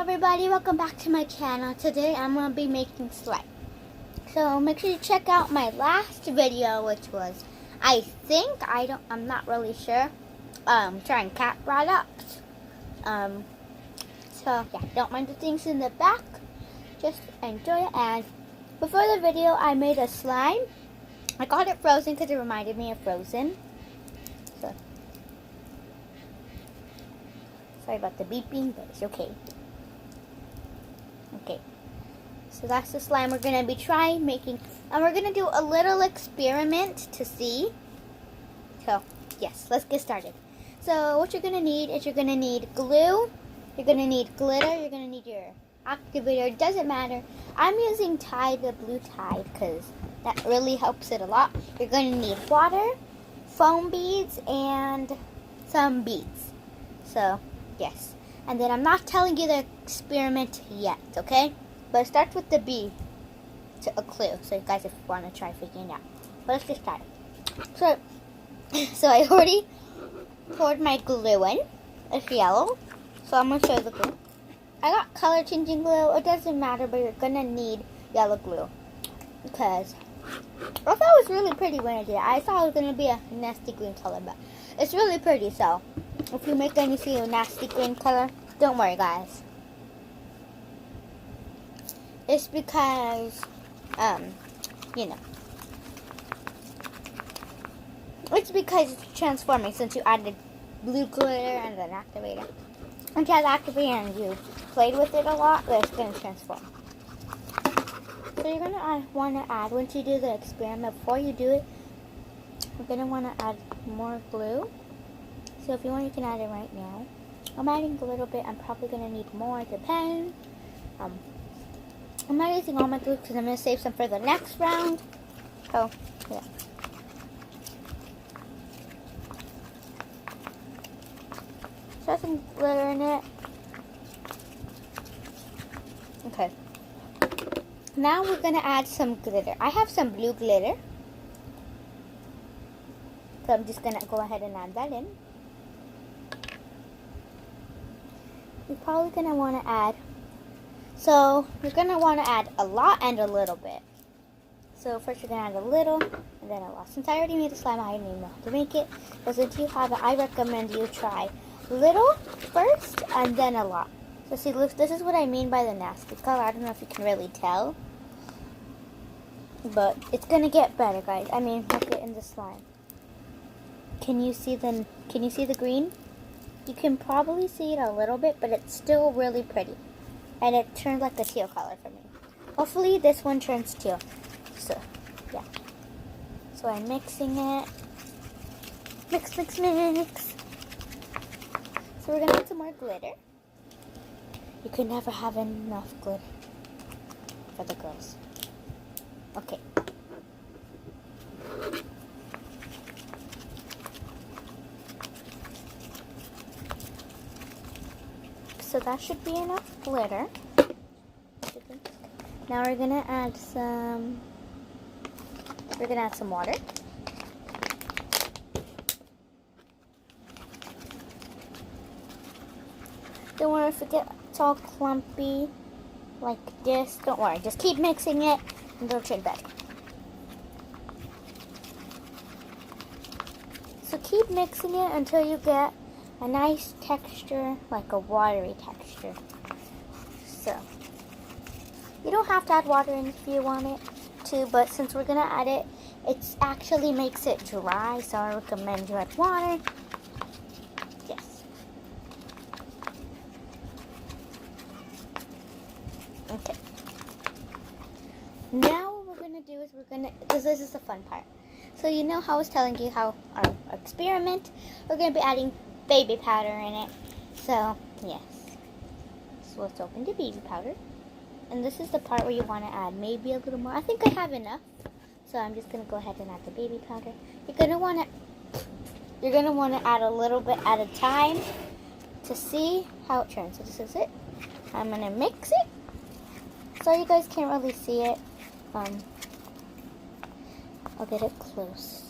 everybody, welcome back to my channel. Today I'm going to be making slime. So make sure you check out my last video, which was, I'm not really sure, trying cat products. So yeah, don't mind the things in the back, just enjoy it. And before the video I made a slime. I called it Frozen because it reminded me of Frozen. So sorry about the beeping, but it's okay. Okay, so that's the slime we're going to be trying making. And we're going to do a little experiment to see. So, yes, let's get started. So, what you're going to need is you're going to need glue. You're going to need glitter. You're going to need your activator. It doesn't matter. I'm using Tide, the blue Tide, because that really helps it a lot. You're going to need water, foam beads, and some beads. So, yes. And then I'm not telling you the experiment yet, okay? But it starts with the B to a clue. So you guys, if you want to try figuring it out. But let's get started. So I already poured my glue in. It's yellow. So I'm going to show you the glue. I got color changing glue. It doesn't matter, but you're going to need yellow glue. Because I thought it was really pretty when I did it. I thought it was going to be a nasty green color, but it's really pretty. So if you make any see a nasty green color, don't worry, guys. It's because, it's because it's transforming since you added blue glitter and then activator. Once you have activator and you played with it a lot, it's going to transform. So you're going to want to add, once you do the experiment, before you do it, you're going to want to add more glue. So if you want, you can add it right now. I'm adding a little bit. I'm probably going to need more. It depends. I'm not using all my glue because I'm going to save some for the next round. So, yeah. So some glitter in it. Okay. Now we're going to add some glitter. I have some blue glitter. So I'm just going to go ahead and add that in. You're probably going to want to add, so you're going to want to add a lot and a little bit. So first you're going to add a little and then a lot. Since I already made a slime, I don't even know how to make it. But since you have it, I recommend you try little first and then a lot. So see, look, this is what I mean by the nasty color. I don't know if you can really tell. But it's going to get better, guys. I mean, look it in the slime. Can you see the green? You can probably see it a little bit, but it's still really pretty. And it turned like a teal color for me. Hopefully this one turns teal. So, yeah. So I'm mixing it. Mix, mix, mix. So we're going to add some more glitter. You can never have enough glitter for the girls. Okay. So that should be enough glitter. Now we're gonna add some water. Don't worry if it gets all clumpy like this. Don't worry, just keep mixing it and it'll turn better. So keep mixing it until you get a nice texture, like a watery texture. So, you don't have to add water in if you want it to, but since we're going to add it, it actually makes it dry, so I recommend you add water. Yes. Okay. Now what we're going to do is this is the fun part. So you know how I was telling you how our experiment, we're going to be adding baby powder in it. So, yes. So let's open the baby powder. And this is the part where you want to add maybe a little more. I think I have enough. So I'm just going to go ahead and add the baby powder. You're going to want to add a little bit at a time to see how it turns. So this is it. I'm going to mix it. So you guys can't really see it. I'll get it close.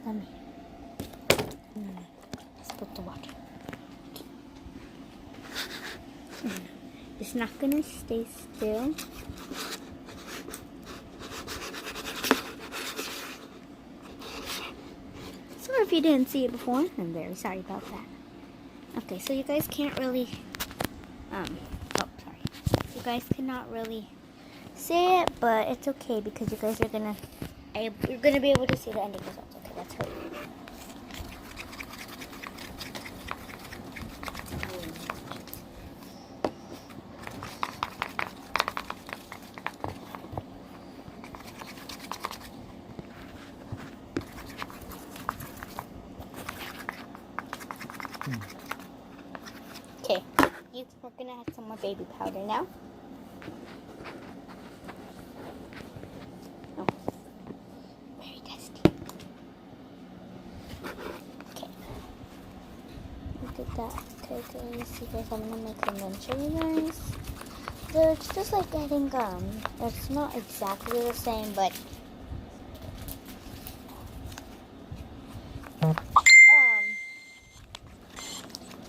Let me Let's put the water. It's not gonna stay still. Sorry if you didn't see it before. I'm very sorry about that. Okay, so you guys can't really, sorry. You guys cannot really see it, but it's okay because you guys are you're gonna be able to see the ending results. Okay, that's her. Okay, we're gonna add some more baby powder now. Oh, very dusty. Okay, look at that. Okay, guys, you guys, I'm gonna make them and show you guys. So it's just like getting gum. It's not exactly the same, but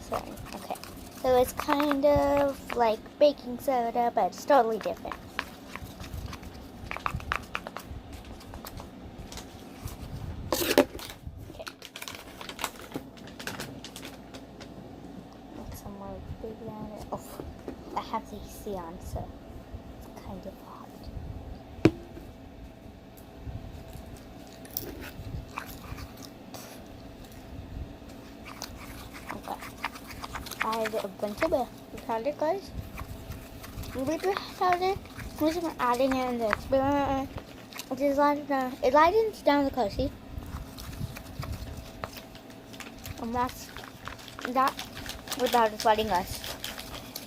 sorry. Okay. So it's kind of like baking soda, but it's totally different. Okay. Make some more baby powder. Oh, I have the AC on, so it's kind of hot. Add a bunch of baby powder, guys. Baby powder, once we're adding it in the experiment, it lightens down the color, see? And that without it's letting us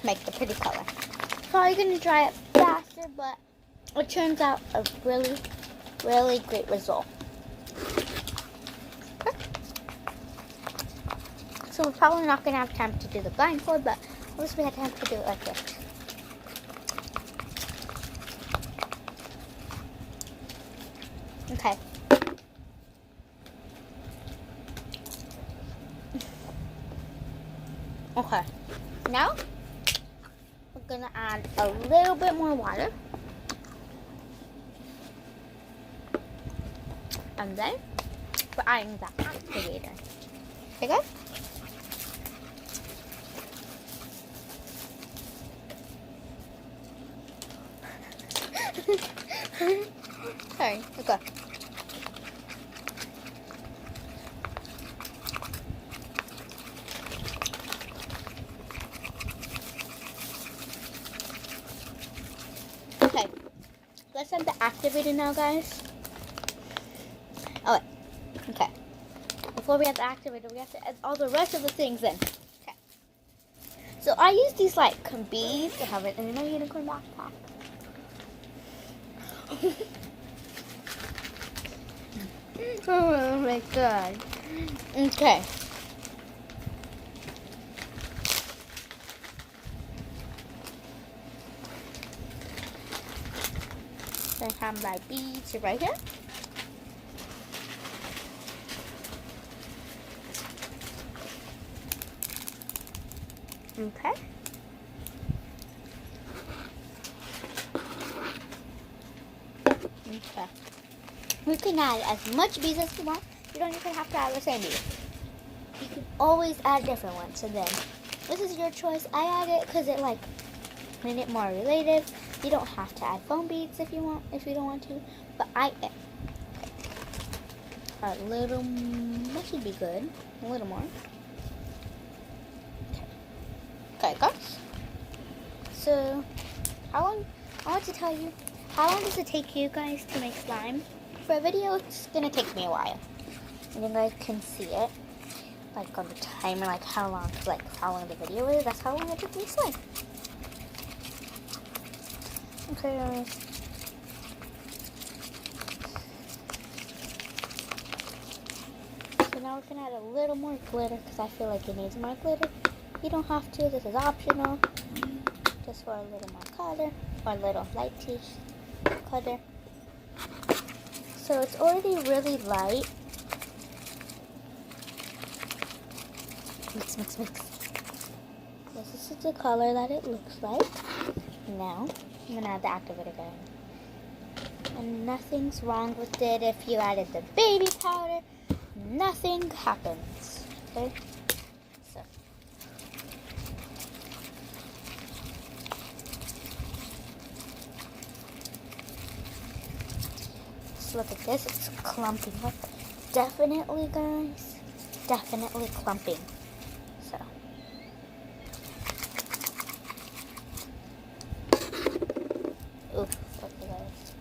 make the pretty color. Probably gonna dry it faster, but it turns out a really, really great result. So we're probably not going to have time to do the blindfold, but at least we had time to do it like this. Okay. Okay. Now, we're going to add a little bit more water. And then, we're adding the activator. Okay, guys? Sorry, okay. Okay, let's add the activator now, guys. Oh, wait. Okay. Before we add the activator, we have to add all the rest of the things in. Okay. So I use these like beads to have it in my unicorn backpack. Oh my god. Okay. So I have my beads right here. Okay. Okay. You can add as much beads as you want. You don't even have to add the same bead. You can always add different ones. And then this is your choice. I add it because it like made it more relative. You don't have to add foam beads if you don't want to. But I am. A little, that should be good. A little more. Okay, guys. So, I want to tell you, how long does it take you guys to make slime? For a video, it's gonna take me a while. And you guys can see it, like on the timer, like how long the video is. That's how long it took me to slime. Okay, guys. So now we're gonna add a little more glitter because I feel like it needs more glitter. You don't have to. This is optional. Just for a little more color, or a little light piece color. So it's already really light. Mix, mix, mix. This is the color that it looks like. Now, I'm gonna add the activator gun. And nothing's wrong with it if you added the baby powder. Nothing happens. Okay? So. Just look at this. It's clumping. Look. Definitely, guys. Definitely clumping. So. Ooh, okay, guys.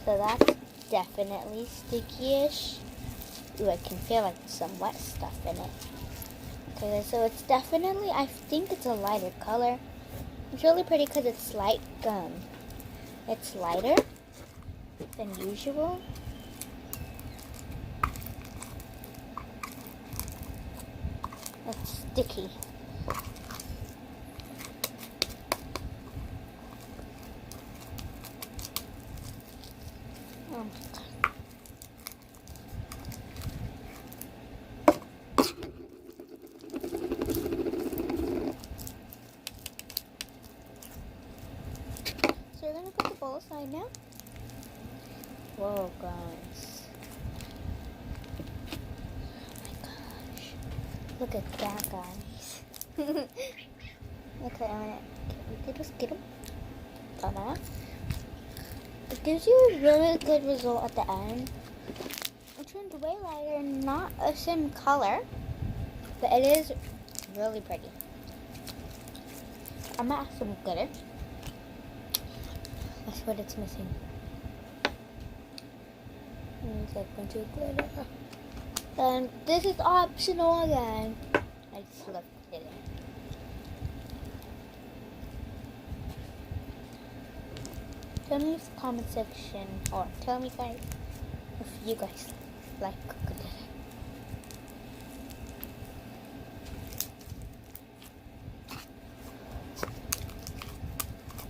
So that's definitely sticky-ish. Ooh, I can feel like some wet stuff in it. Okay, so it's definitely, I think it's a lighter color. It's really pretty because it's like, it's lighter than usual. It's sticky. So we're gonna put the bowl aside now. Whoa, guys. Oh my gosh. Look at that, guys. Okay, I'm gonna just get them. Ta-da. It gives you a really good result at the end. It turns way lighter, not the same color, but it is really pretty. I'm gonna add some glitter. That's what it's missing. It's a bunch of glitter. And this is optional again. I just love glitter. Tell me in the comment section, or tell me guys if you guys like glitter.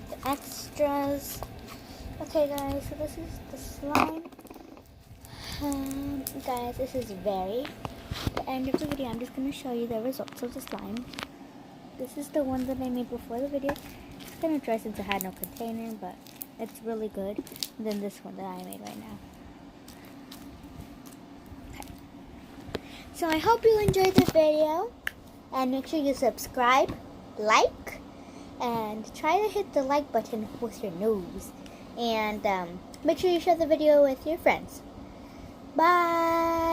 The extras. Okay guys, so this is the slime. Guys, this is the end of the video. I'm just going to show you the results of the slime. This is the one that I made before the video. It's kind of dry since I had no container, but it's really good. And then this one that I made right now. Okay. So I hope you enjoyed the video. And make sure you subscribe, like, and try to hit the like button with your nose. And make sure you share the video with your friends. Bye!